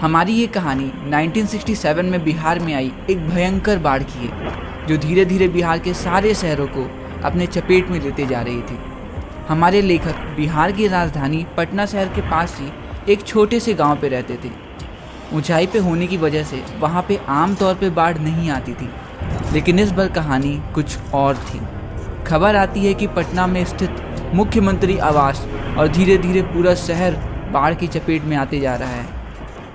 हमारी ये कहानी 1967 में बिहार में आई एक भयंकर बाढ़ की है जो धीरे धीरे बिहार के सारे शहरों को अपने चपेट में लेते जा रही थी। हमारे लेखक बिहार की राजधानी पटना शहर के पास ही एक छोटे से गांव पे रहते थे। ऊंचाई पे होने की वजह से वहाँ पे आम तौर पे बाढ़ नहीं आती थी, लेकिन इस बार कहानी कुछ और थी। खबर आती है कि पटना में स्थित मुख्यमंत्री आवास और धीरे धीरे पूरा शहर बाढ़ की चपेट में आते जा रहा है।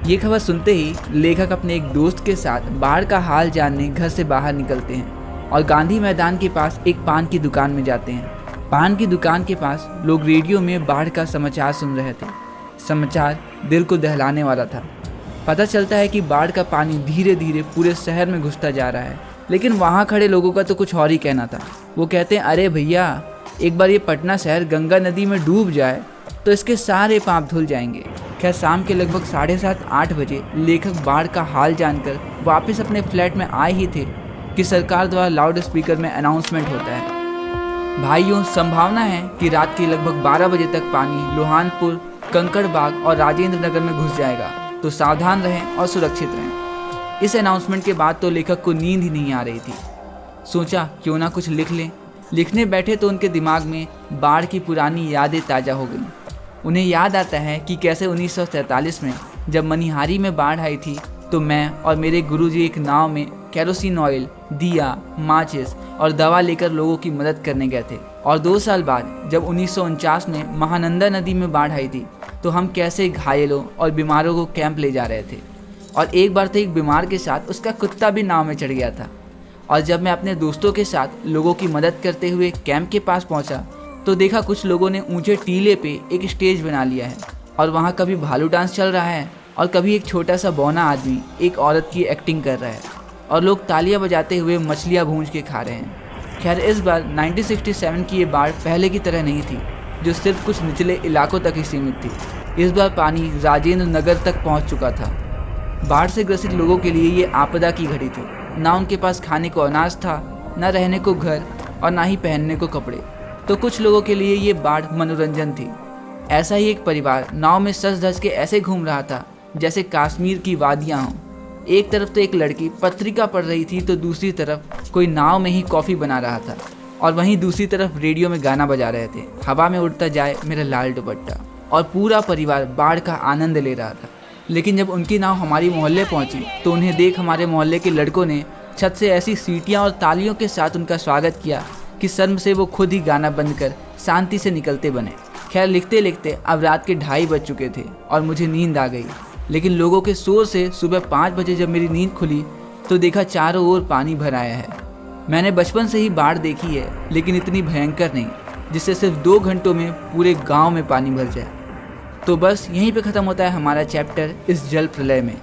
ये खबर सुनते ही लेखक अपने एक दोस्त के साथ बाढ़ का हाल जानने घर से बाहर निकलते हैं और गांधी मैदान के पास एक पान की दुकान में जाते हैं। पान की दुकान के पास लोग रेडियो में बाढ़ का समाचार सुन रहे थे। समाचार दिल को दहलाने वाला था। पता चलता है कि बाढ़ का पानी धीरे धीरे पूरे शहर में घुसता जा रहा है, लेकिन वहाँ खड़े लोगों का तो कुछ और ही कहना था। वो कहते हैं, अरे भैया, एक बार ये पटना शहर गंगा नदी में डूब जाए तो इसके सारे पाप धुल जाएंगे। खैर, शाम के लगभग 7:30-8 बजे लेखक बाढ़ का हाल जानकर वापस अपने फ्लैट में आए ही थे कि सरकार द्वारा लाउड स्पीकर में अनाउंसमेंट होता है, भाइयों, संभावना है कि रात के लगभग 12 बजे तक पानी लोहानपुर, कंकड़बाग और राजेंद्र नगर में घुस जाएगा, तो सावधान रहें और सुरक्षित रहें। इस अनाउंसमेंट के बाद तो लेखक को नींद ही नहीं आ रही थी। सोचा क्यों ना कुछ लिख लें। लिखने बैठे तो उनके दिमाग में बाढ़ की पुरानी यादें ताज़ा हो गईं। उन्हें याद आता है कि कैसे 1943 में जब मनिहारी में बाढ़ आई थी तो मैं और मेरे गुरुजी एक नाव में केरोसिन ऑयल, दिया, माचिस और दवा लेकर लोगों की मदद करने गए थे। और 2 साल बाद जब 1949 में महानंदा नदी में बाढ़ आई थी तो हम कैसे घायलों और बीमारों को कैंप ले जा रहे थे। और एक बार तो एक बीमार के साथ उसका कुत्ता भी नाव में चढ़ गया था। और जब मैं अपने दोस्तों के साथ लोगों की मदद करते हुए कैंप के पास पहुंचा तो देखा कुछ लोगों ने ऊंचे टीले पे एक स्टेज बना लिया है और वहाँ कभी भालू डांस चल रहा है और कभी एक छोटा सा बौना आदमी एक औरत की एक्टिंग कर रहा है और लोग तालियां बजाते हुए मछलियां भूंज के खा रहे हैं। खैर, इस बार 1967 की ये बाढ़ पहले की तरह नहीं थी जो सिर्फ कुछ निचले इलाकों तक ही सीमित थी। इस बार पानी राजेंद्र नगर तक पहुँच चुका था। बाढ़ से ग्रसित लोगों के लिए ये आपदा की घड़ी थी। ना उनके पास खाने को अनाज था, ना रहने को घर और ना ही पहनने को कपड़े। तो कुछ लोगों के लिए ये बाढ़ मनोरंजन थी। ऐसा ही एक परिवार नाव में सज धज के ऐसे घूम रहा था जैसे कश्मीर की वादियाँ हों। एक तरफ तो एक लड़की पत्रिका पढ़ रही थी तो दूसरी तरफ कोई नाव में ही कॉफ़ी बना रहा था और वहीं दूसरी तरफ रेडियो में गाना बजा रहे थे, हवा में उड़ता जाए मेरा लाल दुपट्टा। और पूरा परिवार बाढ़ का आनंद ले रहा था। लेकिन जब उनकी नाव हमारी मोहल्ले पहुंची तो उन्हें देख हमारे मोहल्ले के लड़कों ने छत से ऐसी सीटियां और तालियों के साथ उनका स्वागत किया कि शर्म से वो खुद ही गाना बंद कर शांति से निकलते बने। खैर, लिखते लिखते अब रात के 2:30 बज चुके थे और मुझे नींद आ गई। लेकिन लोगों के शोर से सुबह 5 बजे जब मेरी नींद खुली तो देखा चारों ओर पानी भर आया है। मैंने बचपन से ही बाढ़ देखी है, लेकिन इतनी भयंकर नहीं जिससे सिर्फ 2 घंटों में पूरे गाँव में पानी भर जाए। तो बस यहीं पे ख़त्म होता है हमारा चैप्टर इस जल प्रलय में।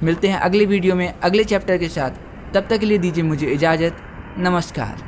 मिलते हैं अगले वीडियो में अगले चैप्टर के साथ। तब तक के लिए दीजिए मुझे इजाज़त। नमस्कार।